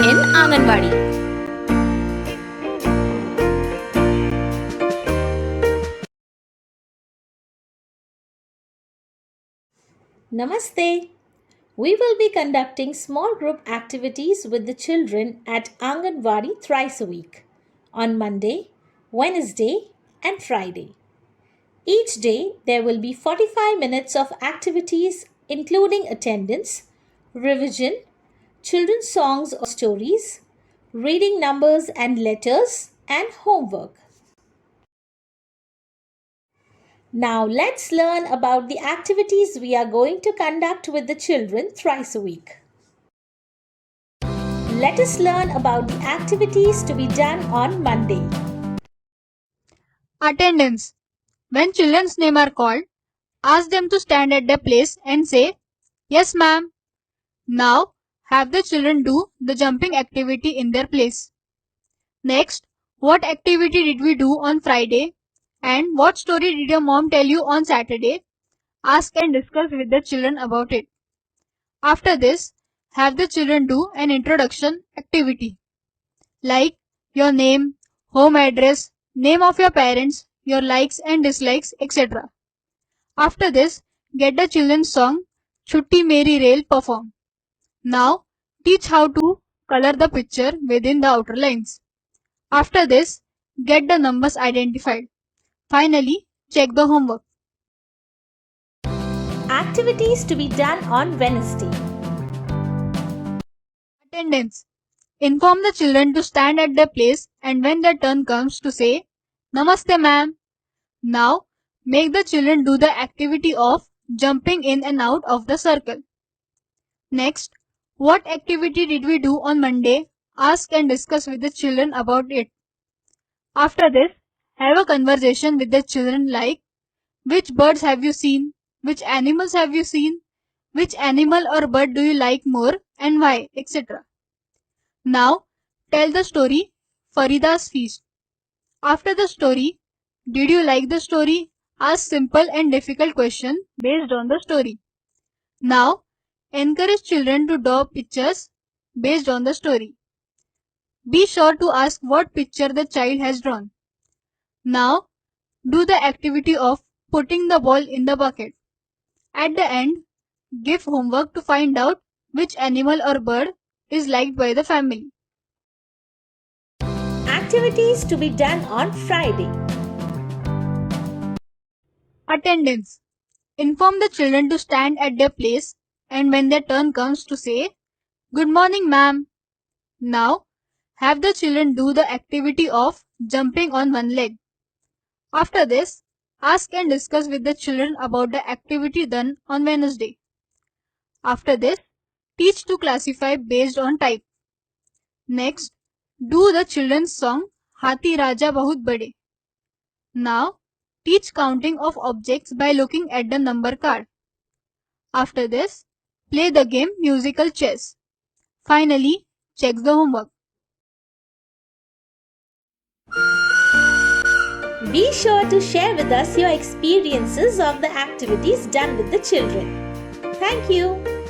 in Anganwadi. Namaste. We will be conducting small group activities with the children at Anganwadi thrice a week on Monday, Wednesday, and Friday. Each day there will be 45 minutes of activities including attendance, revision, children's songs or stories, reading numbers and letters, and homework. Now let's learn about the activities we are going to conduct with the children thrice a week. Let us learn about the activities to be done on Monday. Attendance. When children's name are called, ask them to stand at their place and say, "Yes, ma'am." Now, have the children do the jumping activity in their place. Next, what activity did we do on Friday? And what story did your mom tell you on Saturday? Ask and discuss with the children about it. After this, have the children do an introduction activity like your name, home address, name of your parents, your likes and dislikes, etc. After this, get the children's song Chutti Meri Rail perform. Now, teach how to color the picture within the outer lines. After this, get the numbers identified. Finally, check the homework. Activities to be done on Wednesday. Attendance. Inform the children to stand at their place and when their turn comes to say, "Namaste ma'am." Now, make the children do the activity of jumping in and out of the circle. Next, what activity did we do on Monday? Ask and discuss with the children about it. After this, have a conversation with the children like, which birds have you seen? Which animals have you seen? Which animal or bird do you like more and why, etc. Now, tell the story Farida's Feast. After the story, did you like the story? Ask simple and difficult questions based on the story. Now, encourage children to draw pictures based on the story. Be sure to ask what picture the child has drawn. Now, do the activity of putting the ball in the bucket. At the end, give homework to find out which animal or bird is liked by the family. Activities to be done on Friday. Attendance. Inform the children to stand at their place and when their turn comes to say, "Good morning, ma'am." Now, have the children do the activity of jumping on one leg. After this, ask and discuss with the children about the activity done on Wednesday. After this, teach to classify based on type. Next, do the children's song Hathi Raja Bahut Bade. Now, teach counting of objects by looking at the number card. After this, play the game musical chess. Finally, check the homework. Be sure to share with us your experiences of the activities done with the children. Thank you.